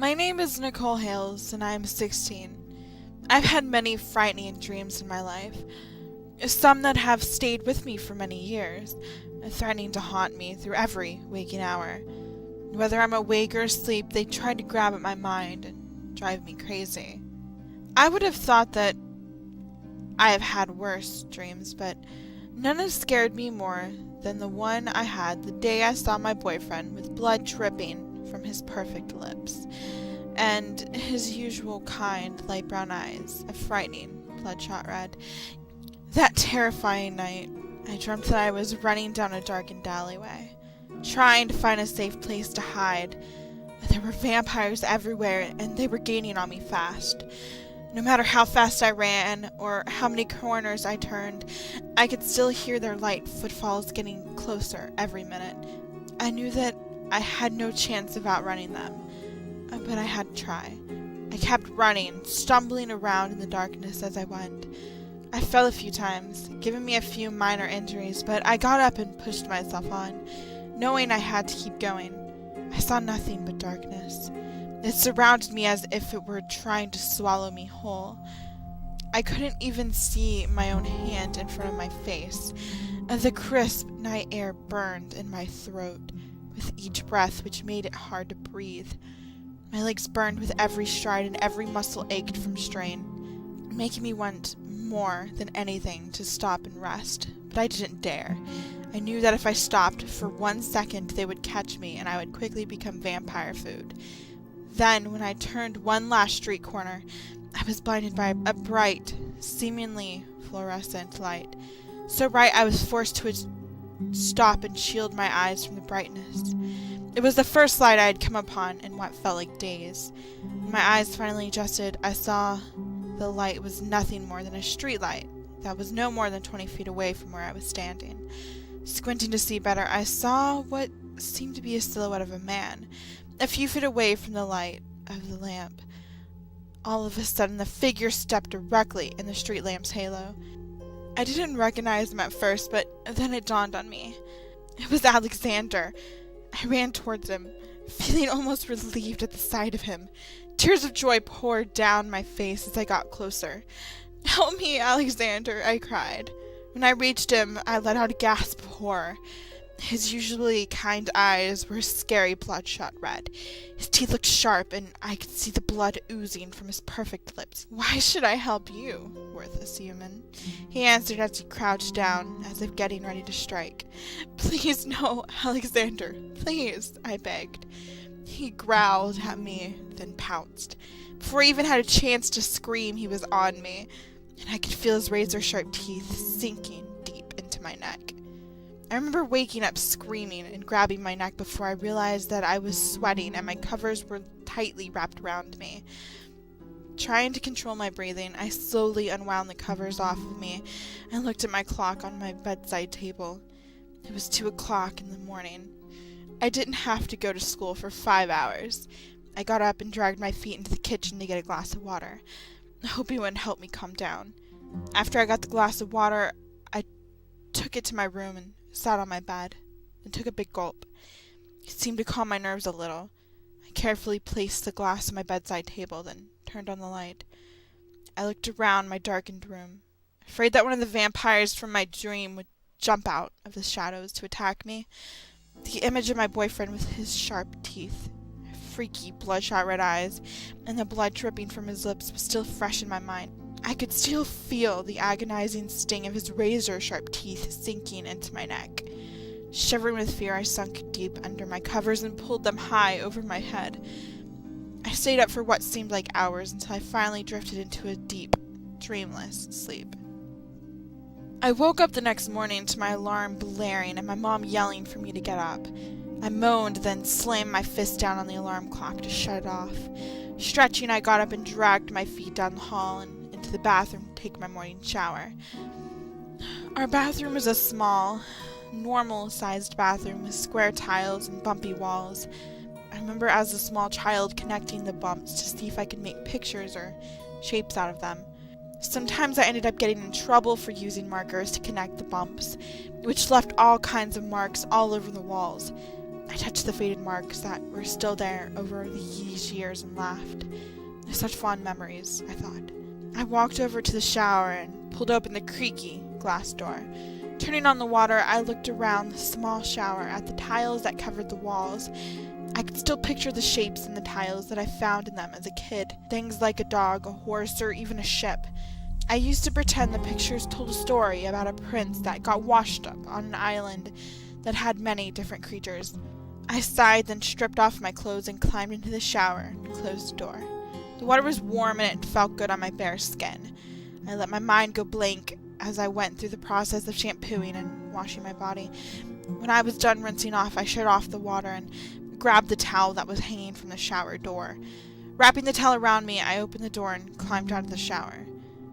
My name is Nicole Hales, and I am 16. I've had many frightening dreams in my life, some that have stayed with me for many years, threatening to haunt me through every waking hour. Whether I'm awake or asleep, they try to grab at my mind and drive me crazy. I would have thought that I have had worse dreams, but none have scared me more than the one I had the day I saw my boyfriend with blood dripping from his perfect lips, and his usual kind light brown eyes, a frightening bloodshot red. That terrifying night, I dreamt that I was running down a darkened alleyway, trying to find a safe place to hide. There were vampires everywhere, and they were gaining on me fast. No matter how fast I ran, or how many corners I turned, I could still hear their light footfalls getting closer every minute. I knew that I had no chance of outrunning them, but I had to try. I kept running, stumbling around in the darkness as I went. I fell a few times, giving me a few minor injuries, but I got up and pushed myself on, knowing I had to keep going. I saw nothing but darkness. It surrounded me as if it were trying to swallow me whole. I couldn't even see my own hand in front of my face. The crisp night air burned in my throat with each breath, which made it hard to breathe. My legs burned with every stride, and every muscle ached from strain, making me want more than anything to stop and rest. But I didn't dare. I knew that if I stopped for 1 second, they would catch me, and I would quickly become vampire food. Then, when I turned one last street corner, I was blinded by a bright, seemingly fluorescent light. So bright I was forced to stop and shield my eyes from the brightness. It was the first light I had come upon in what felt like days. When my eyes finally adjusted, I saw the light was nothing more than a street light that was no more than 20 feet away from where I was standing. Squinting to see better, I saw what seemed to be a silhouette of a man, a few feet away from the light of the lamp. All of a sudden, the figure stepped directly in the street lamp's halo. I didn't recognize him at first, but then it dawned on me. It was Alexander. I ran towards him, feeling almost relieved at the sight of him. Tears of joy poured down my face as I got closer. "Help me, Alexander," I cried. When I reached him, I let out a gasp of horror. His usually kind eyes were a scary bloodshot red. His teeth looked sharp, and I could see the blood oozing from his perfect lips. "Why should I help you, worthless human?" he answered as he crouched down, as if getting ready to strike. "Please, no, Alexander, please," I begged. He growled at me, then pounced. Before I even had a chance to scream, he was on me, and I could feel his razor-sharp teeth sinking deep into my neck. I remember waking up screaming and grabbing my neck before I realized that I was sweating and my covers were tightly wrapped around me. Trying to control my breathing, I slowly unwound the covers off of me and looked at my clock on my bedside table. It was 2 o'clock in the morning. I didn't have to go to school for 5 hours. I got up and dragged my feet into the kitchen to get a glass of water, hoping it would help me calm down. After I got the glass of water, I took it to my room and sat on my bed, and took a big gulp. It seemed to calm my nerves a little. I carefully placed the glass on my bedside table, then turned on the light. I looked around my darkened room, afraid that one of the vampires from my dream would jump out of the shadows to attack me. The image of my boyfriend with his sharp teeth, freaky bloodshot red eyes, and the blood dripping from his lips was still fresh in my mind. I could still feel the agonizing sting of his razor-sharp teeth sinking into my neck. Shivering with fear, I sunk deep under my covers and pulled them high over my head. I stayed up for what seemed like hours until I finally drifted into a deep, dreamless sleep. I woke up the next morning to my alarm blaring and my mom yelling for me to get up. I moaned, then slammed my fist down on the alarm clock to shut it off. Stretching, I got up and dragged my feet down the hall and into the bathroom to take my morning shower. Our bathroom was a small, normal-sized bathroom with square tiles and bumpy walls. I remember as a small child connecting the bumps to see if I could make pictures or shapes out of them. Sometimes I ended up getting in trouble for using markers to connect the bumps, which left all kinds of marks all over the walls. I touched the faded marks that were still there over these years and laughed. Such fond memories, I thought. I walked over to the shower and pulled open the creaky glass door. Turning on the water, I looked around the small shower at the tiles that covered the walls. I could still picture the shapes in the tiles that I found in them as a kid. Things like a dog, a horse, or even a ship. I used to pretend the pictures told a story about a prince that got washed up on an island that had many different creatures. I sighed, then stripped off my clothes and climbed into the shower and closed the door. The water was warm and it felt good on my bare skin. I let my mind go blank as I went through the process of shampooing and washing my body. When I was done rinsing off, I shut off the water and grabbed the towel that was hanging from the shower door. Wrapping the towel around me, I opened the door and climbed out of the shower.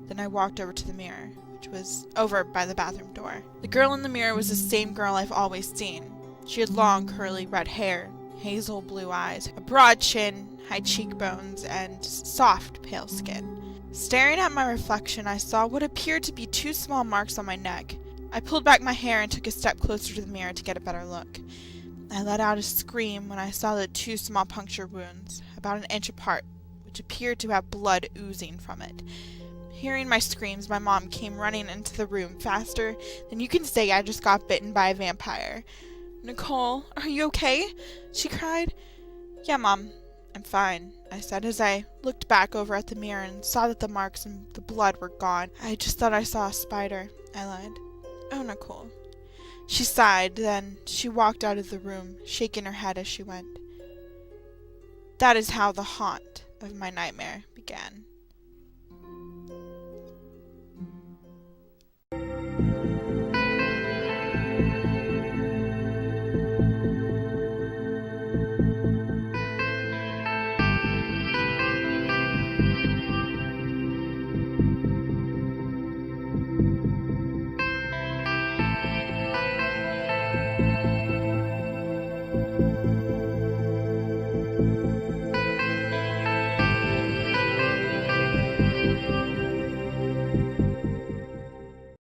Then I walked over to the mirror, which was over by the bathroom door. The girl in the mirror was the same girl I've always seen. She had long, curly red hair, hazel blue eyes, a broad chin, high cheekbones, and soft, pale skin. Staring at my reflection, I saw what appeared to be 2 small marks on my neck. I pulled back my hair and took a step closer to the mirror to get a better look. I let out a scream when I saw the 2 small puncture wounds, about an inch apart, which appeared to have blood oozing from it. Hearing my screams, my mom came running into the room faster than you can say I just got bitten by a vampire. "Nicole, are you okay?" she cried. "Yeah, Mom, I'm fine," I said as I looked back over at the mirror and saw that the marks and the blood were gone. "I just thought I saw a spider," I lied. "Oh, Nicole." She sighed, then she walked out of the room, shaking her head as she went. That is how the haunt of my nightmare began.